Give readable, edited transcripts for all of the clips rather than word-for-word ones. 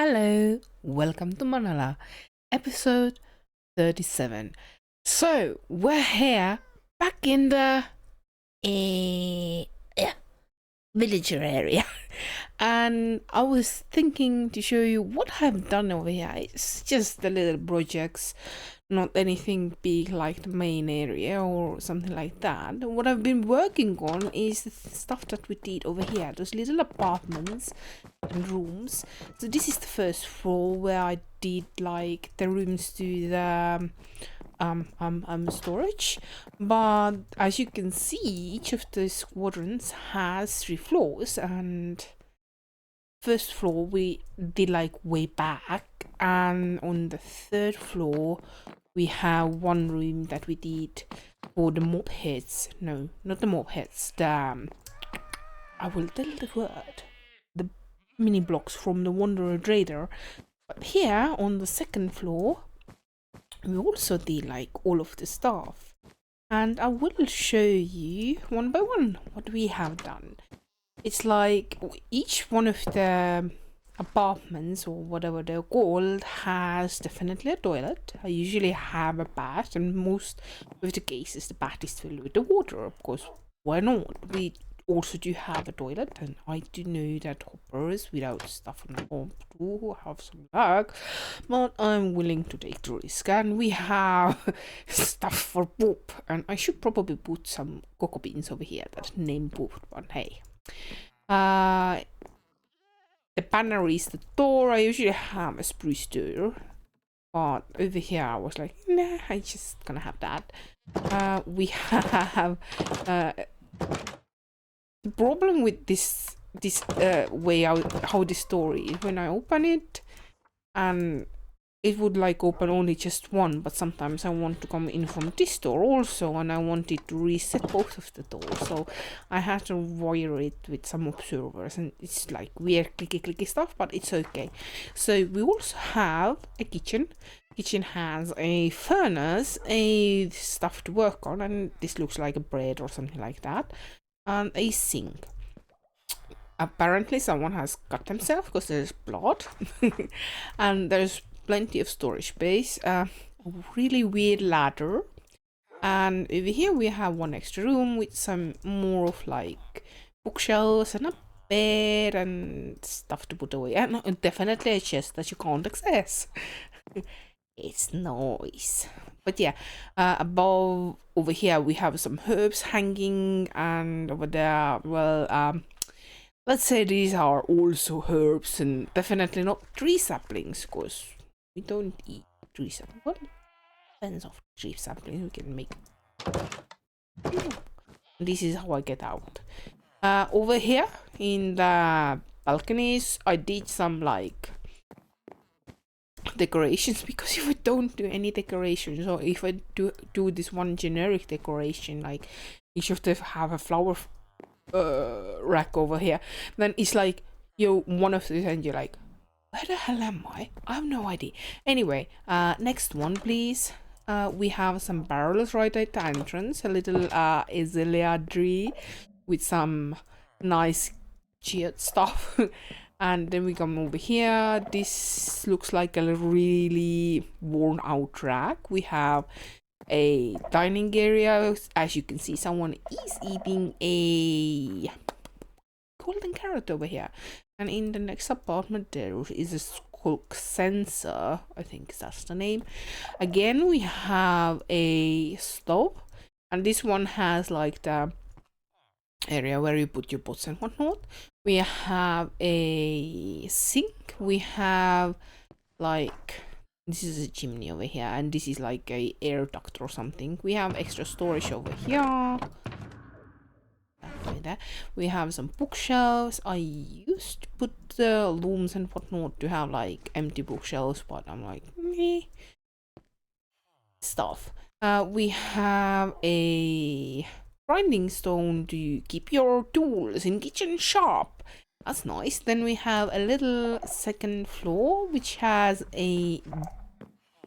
Hello, welcome to Manala, episode 37. So, we're here back in the yeah, villager area, and I was thinking to show you what I've done over here. It's just the little projects, not anything big like the main area or something like that. What I've been working on is the stuff that we did over here, those little apartments and rooms. So this is the first floor where I did like the rooms to the storage, but as you can see, each of the quadrants has 3 floors, and first floor we did like way back, and on the third floor we have one room that we did for the mob heads. No, not the mob heads, the I will tell the word, the mini blocks from the Wanderer Trader. But here on the second floor we also did like all of the stuff, and I will show you one by one what we have done. It's like each one of the apartments or whatever they're called has definitely a toilet. I usually have a bath, and most of the cases the bath is filled with the water, of course. Why not? We also do have a toilet, and I do know that hoppers without stuff on the home do have some luck, but I'm willing to take the risk, and we have stuff for poop, and I should probably put some cocoa beans over here that name poop, but hey. The banner is the door. I usually have a spruce door, but over here I was like, nah, I just gonna have that. We have the problem with this way out, how the story is, when I open it and it would like open only just one, but sometimes I want to come in from this door also, and I wanted to reset both of the doors, so I had to wire it with some observers, and it's like weird clicky stuff, but it's okay. So we also have a kitchen. Kitchen has a furnace, a stuff to work on, and this looks like a bread or something like that, and a sink. Apparently someone has cut themselves because there's blood and there's plenty of storage space, a really weird ladder, and over here we have one extra room with some more of like bookshelves and a bed and stuff to put away, and definitely a chest that you can't access. It's nice. But yeah, above over here we have some herbs hanging, and over there, well, let's say these are also herbs and definitely not tree saplings, because we don't eat tree saplings. What depends of tree saplings we can make. This is how I get out. Over here in the balconies I did some like decorations, because if I don't do any decorations, or if I do this one generic decoration, like each of them have a flower rack over here, then it's like you one of these and you're like, where the hell am I have no idea. Anyway, next one please. We have some barrels right at the entrance, a little azalea tree with some nice cheered stuff. And then we come over here. This looks like a really worn out rack. We have a dining area. As you can see, someone is eating a golden carrot over here, and in the next apartment there is a skulk sensor, I think that's the name. Again we have a stove, and this one has like the area where you put your pots and whatnot. We have a sink. We have like, this is a chimney over here, and this is like a air duct or something. We have extra storage over here. There. We have some bookshelves. I used to put the looms and whatnot to have like empty bookshelves, but I'm like, meh. Stuff. We have a grinding stone to keep your tools in kitchen sharp. That's nice. Then we have a little second floor which has a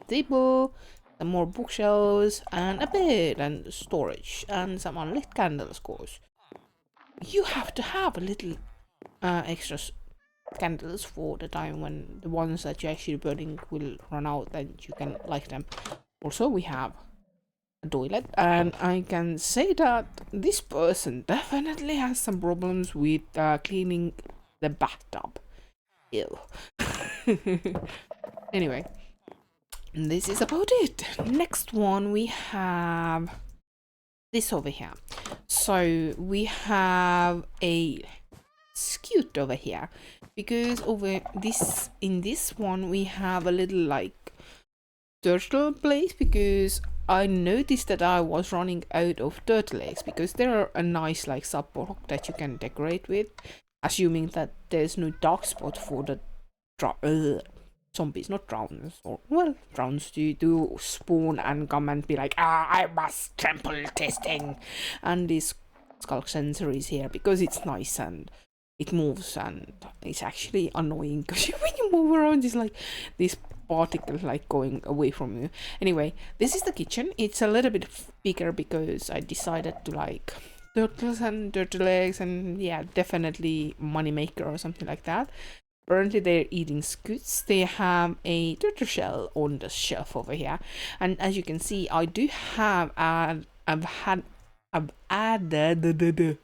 table, some more bookshelves, and a bed and storage, and some unlit candles, of course. You have to have a little extra candles for the time when the ones that you're actually burning will run out, then you can light them. Also, we have a toilet, and I can say that this person definitely has some problems with cleaning the bathtub. Ew. Anyway, this is about it. Next one, we have this over here. So we have a skewed over here, because over this, in this one, we have a little like turtle place, because I noticed that I was running out of turtle eggs, because they're a nice like sub block that you can decorate with, assuming that there's no dark spot for the zombies, not drowns, or well, drowns do spawn and come and be like, I must trample testing, and this skull sensor is here because it's nice and it moves, and it's actually annoying because when you move around, it's like this particle like going away from you. Anyway, this is the kitchen. It's a little bit bigger because I decided to like turtles and turtle eggs, and yeah, definitely moneymaker or something like that. Currently they're eating scoots. They have a turtle shell on the shelf over here, and as you can see, I do have I've added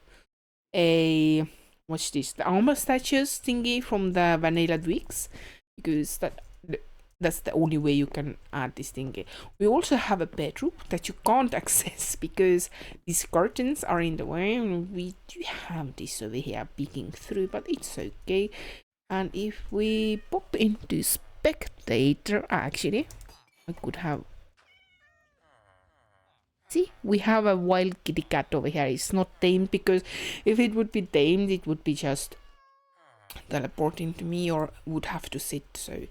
a, what's this, the armor statues thingy from the vanilla Dwix, because that's the only way you can add this thingy. We also have a bedroom that you can't access because these curtains are in the way, and we do have this over here peeking through, but it's okay. And if we pop into spectator, actually I could have, see, we have a wild kitty cat over here. It's not tamed, because if it would be tamed, it would be just teleporting to me or would have to sit. So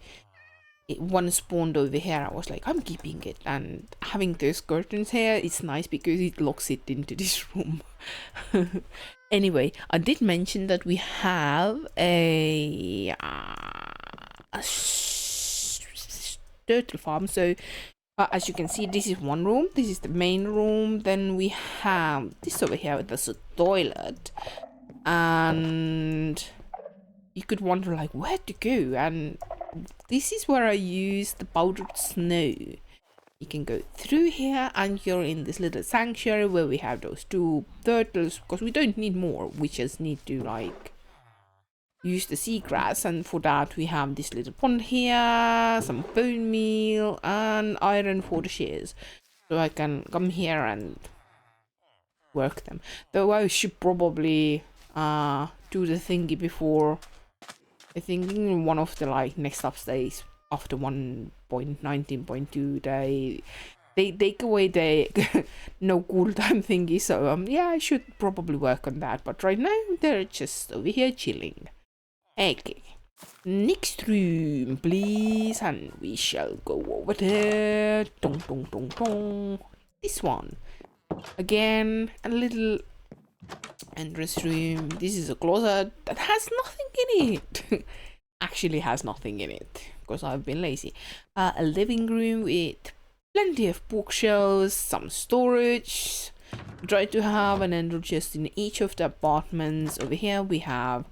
one spawned over here. I was like, I'm keeping it, and having those curtains here, it's nice because it locks it into this room. Anyway, I did mention that we have a turtle farm. So as you can see, this is one room, this is the main room, then we have this over here, that's a toilet, and you could wonder like where to go, and this is where I use the powdered snow. You can go through here and you're in this little sanctuary where we have those two turtles, because we don't need more, we just need to like use the seagrass, and for that we have this little pond here, some bone meal and iron for the shears, so I can come here and work them. Though I should probably do the thingy before, I think in one of the like next updates after 1.19.2 they take away the no cooltime thingy, so yeah, I should probably work on that, but right now they're just over here chilling. Okay, next room please, and we shall go over there. Dong dong dong dong. This one again, a little entrance room. This is a closet that has nothing in it. Actually has nothing in it because I've been lazy. A living room with plenty of bookshelves, some storage. Try to have an ender chest in each of the apartments. Over here we have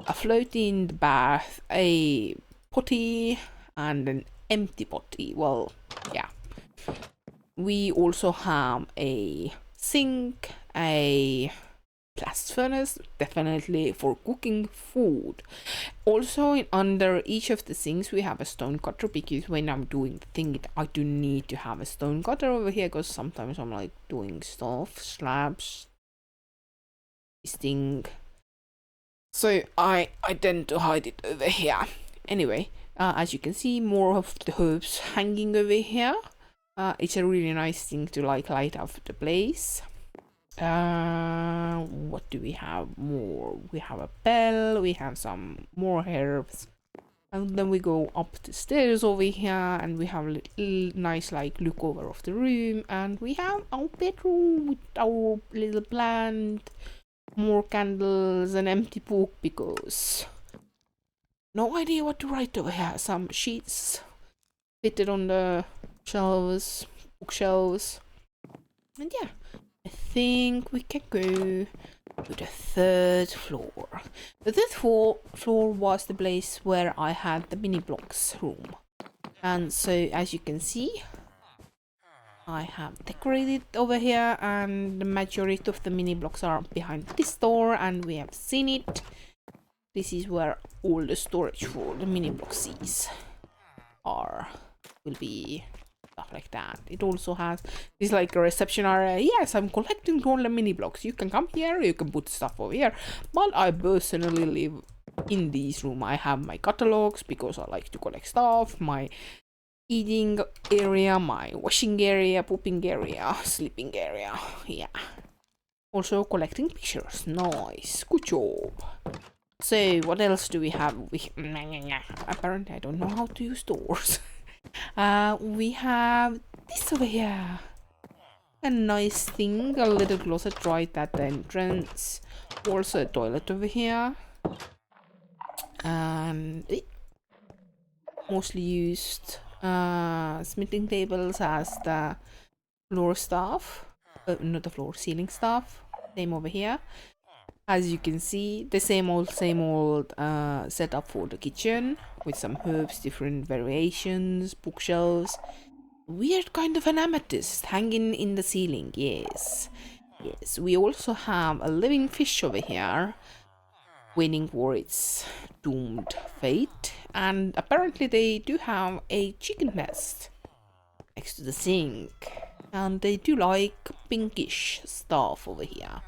a floating bath, a potty, and an empty potty. Well, yeah. We also have a sink, a blast furnace, definitely for cooking food. Also, under each of the sinks we have a stone cutter, because when I'm doing the thing, I do need to have a stone cutter over here, because sometimes I'm like doing stuff, slabs, this thing. So I tend to hide it over here. Anyway, as you can see, more of the herbs hanging over here. It's a really nice thing to like light up the place. What do we have more? We have a bell, we have some more herbs, and then we go up the stairs over here, and we have a little nice like look over of the room, and we have our bedroom with our little plant, more candles, an empty book because no idea what to write over here. Some sheets fitted on the shelves, bookshelves, and yeah, I think we can go to the third floor. The third floor was the place where I had the mini blocks room. And so as you can see, I have decorated over here, and the majority of the mini blocks are behind this door, and we have seen it. This is where all the storage for the mini blocks will be, stuff like that. It also has this like a reception area. Yes, I'm collecting all the mini blocks. You can come here, you can put stuff over here. But I personally live in this room. I have my catalogs because I like to collect stuff, my eating area, my washing area, pooping area, sleeping area. Yeah. Also collecting pictures. Nice. Good job. So what else do we have? Apparently I don't know how to use doors. We have this over here. A nice thing, a little closet right at the entrance. Also a toilet over here. And mostly used smithing tables as the floor stuff. Not the floor, ceiling stuff. Same over here. As you can see, the same old setup for the kitchen with some herbs, different variations, bookshelves. Weird kind of an amethyst hanging in the ceiling. Yes. Yes, we also have a living fish over here waiting for its doomed fate. And apparently they do have a chicken nest next to the sink. And they do like pinkish stuff over here.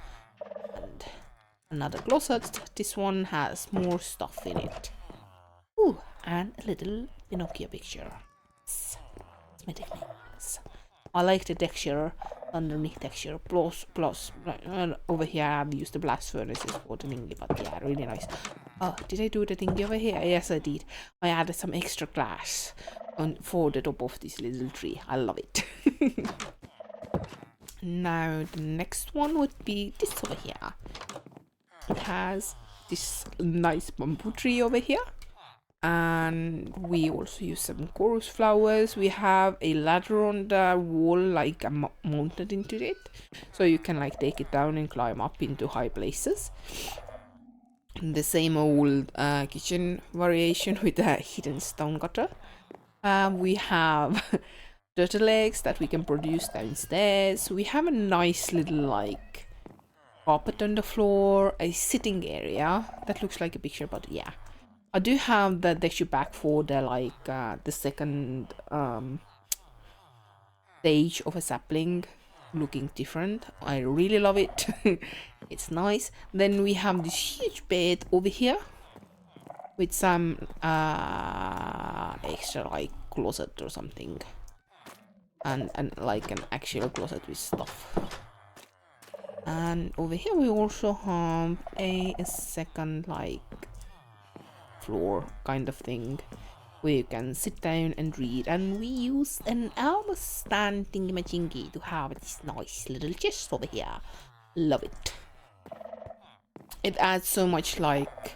And another closet. This one has more stuff in it. Ooh, and a little Pinocchio picture. I like the texture, underneath texture. Plus, over here I've used the blast furnaces for the thingy, but yeah, really nice. Oh, did I do the thingy over here? Yes, I did. I added some extra glass for the top of this little tree. I love it. Now, the next one would be this over here. It has this nice bamboo tree over here. And we also use some chorus flowers. We have a ladder on the wall, like mounted into it. So you can like take it down and climb up into high places. And the same old kitchen variation with a hidden stone gutter. We have turtle eggs that we can produce downstairs. We have a nice little like carpet on the floor, a sitting area that looks like a picture, but yeah. I do have the texture pack for the like the second stage of a sapling looking different. I really love it. It's nice. Then we have this huge bed over here with some extra like closet or something, and like an actual closet with stuff. And over here we also have a second like floor kind of thing where you can sit down and read, and we use an arm stand thingy to have this nice little chest over here. Love it. It adds so much like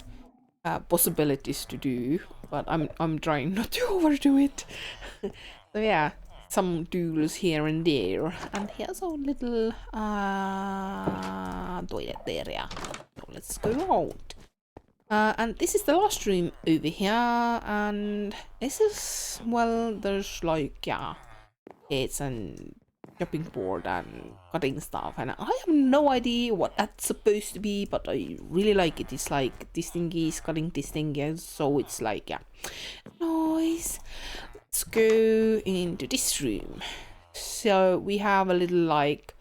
possibilities to do, but I'm trying not to overdo it. So yeah, some doodles here and there, and here's our little toilet area. So let's go out. And this is the last room over here, and this is, well, there's like, yeah, it's and chopping board and cutting stuff, and I have no idea what that's supposed to be, but I really like it. It's like this thingy is cutting this thingy, so it's like, yeah, nice. Let's go into this room. So we have a little like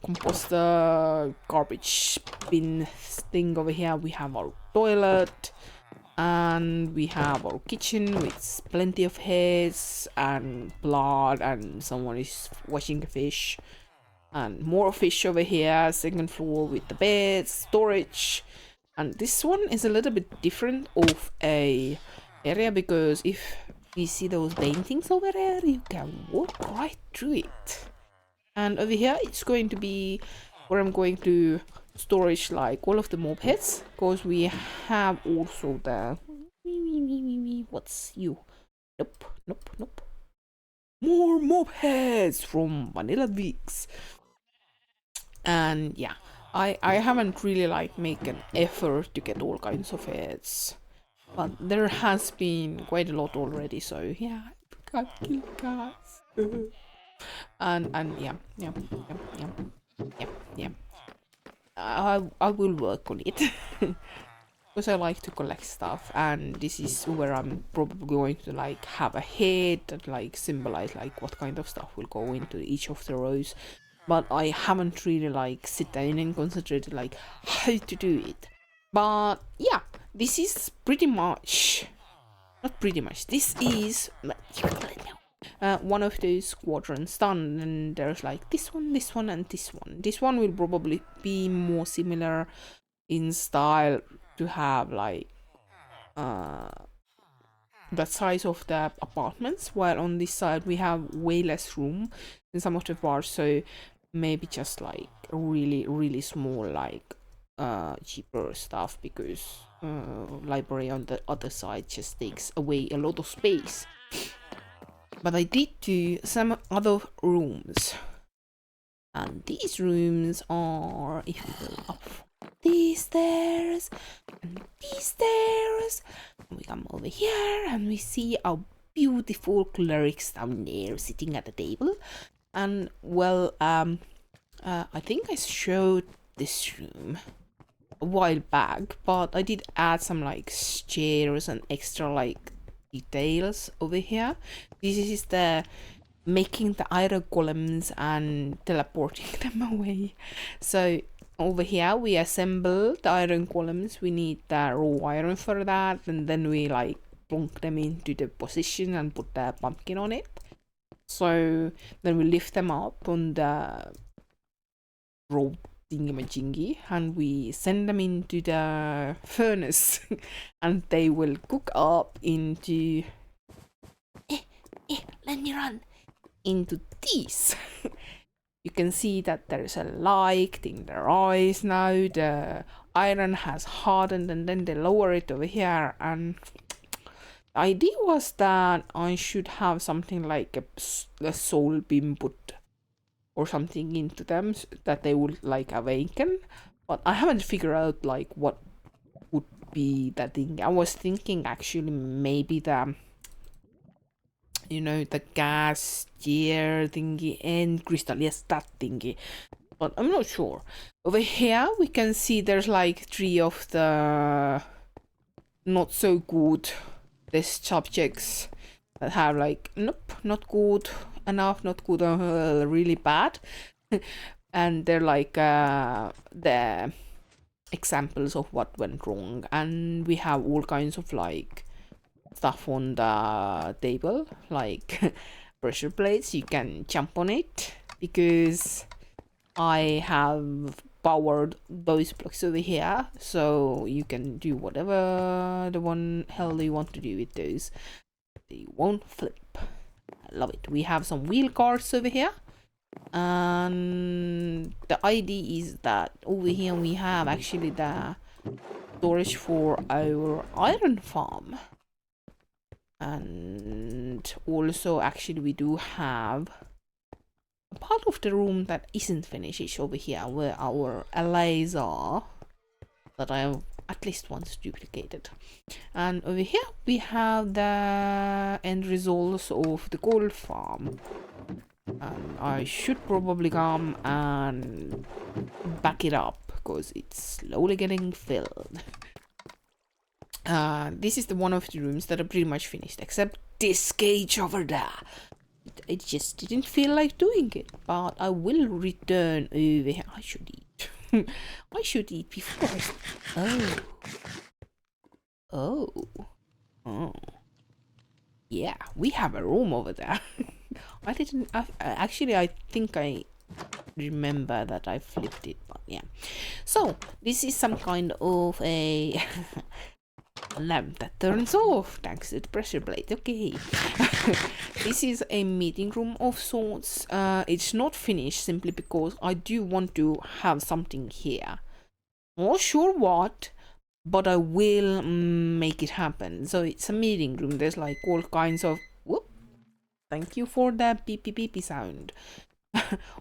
composter garbage bin thing over here. We have our toilet, and we have our kitchen with plenty of hairs and blood, and someone is washing a fish, and more fish over here. Second floor with the bed, storage, and this one is a little bit different of a area, because if you see those paintings over there, you can walk right through it. And over here it's going to be where I'm going to storage like all of the mob heads, because we have also the what's you? Nope. More mob heads from Vanilla Weeks. And yeah, I haven't really like make an effort to get all kinds of heads, but there has been quite a lot already. So yeah, got kill cats. And yeah. I will work on it. Because I like to collect stuff, and this is where I'm probably going to like have a head that like symbolize like what kind of stuff will go into each of the rows. But I haven't really like sit down and concentrated like how to do it. But yeah, this is pretty much, not pretty much, this is one of those quadrants done, and there's like this one, this one, and this one. This one will probably be more similar in style to have like the size of the apartments, while on this side we have way less room in some of the bars, so maybe just like really small like cheaper stuff, because library on the other side just takes away a lot of space. But I did do some other rooms, and these rooms are, if you go up these stairs and these stairs, and we come over here and we see our beautiful clerics down there sitting at the table. And well, I think I showed this room a while back, but I did add some like chairs and extra like details over here. This is the making the iron golems and teleporting them away. So over here we assemble the iron golems. We need the raw iron for that, and then we like plonk them into the position and put the pumpkin on it. So then we lift them up on the rope thingamajingy and we send them into the furnace and they will cook up into let me run into these. You can see that there's a light in their eyes now. The iron has hardened, and then they lower it over here. And the idea was that I should have something like a soul beam put or something into them that they would like awaken. But I haven't figured out like what would be that thing. I was thinking actually maybe the, you know, the gas gear thingy and crystal, yes, that thingy, but I'm not sure. Over here we can see there's like 3 of the not so good test subjects that have like nope, not good enough, not good, really bad. And they're like the examples of what went wrong, and we have all kinds of like stuff on the table, like pressure plates. You can jump on it because I have powered those blocks over here, so you can do whatever the one hell you want to do with those. They won't flip. I love it. We have some wheel cars over here, and the idea is that over here we have actually the storage for our iron farm. And also actually we do have a part of the room that isn't finished is over here where our allies are, that I at least once duplicated. And over here we have the end results of the gold farm, and I should probably come and back it up because it's slowly getting filled. This is the one of the rooms that are pretty much finished, except this cage over there. I just didn't feel like doing it, but I will return over here. I should eat. I should eat before I... Oh. Yeah, we have a room over there. I didn't... actually, I think I remember that I flipped it, but yeah. So, this is some kind of a... lamp that turns off thanks to the pressure plate. Okay. This is a meeting room of sorts. It's not finished simply because I do want to have something here. Not sure what, but I will make it happen. So it's a meeting room. There's like all kinds of... Whoop. Thank you for the beep beep beep sound.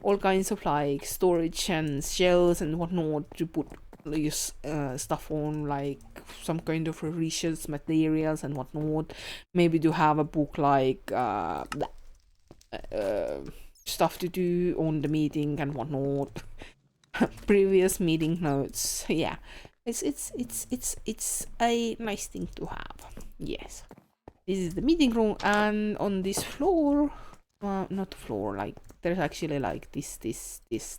all kinds of like storage and shelves and whatnot to put use stuff on, like some kind of research materials and whatnot. Maybe to have a book like stuff to do on the meeting and whatnot. Previous meeting notes. Yeah, it's a nice thing to have. Yes, this is the meeting room, and on this floor, not floor, like there's actually like this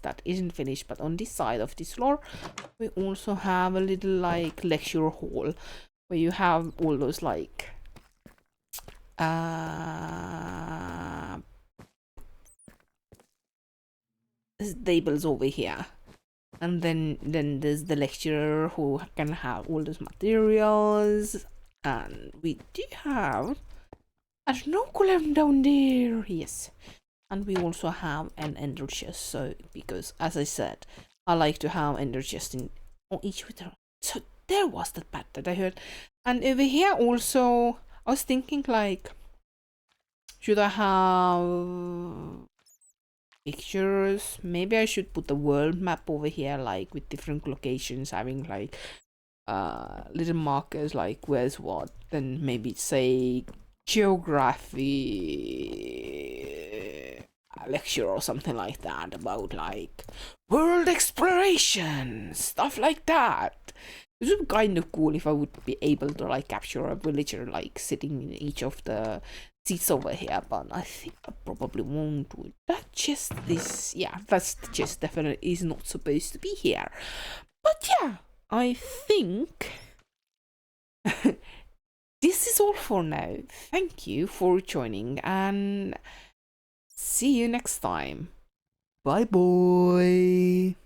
that isn't finished, but on this side of this floor we also have a little like lecture hall where you have all those like tables over here, and then there's the lecturer who can have all those materials, and we do have a snow down there. Yes, and we also have an ender chest, so because as I said, I like to have ender chest in on each wither. So there was that bat that I heard. And over here also I was thinking like, should I have pictures? Maybe I should put the world map over here, like with different locations, having like little markers like where's what. Then maybe say geography lecture or something like that about like world exploration, stuff like that. It would be kind of cool if I would be able to like capture a villager like sitting in each of the seats over here, but I think I probably won't do it. That chest is, yeah, that chest definitely is not supposed to be here. But yeah, I think this is all for now. Thank you for joining, and see you next time. Bye bye.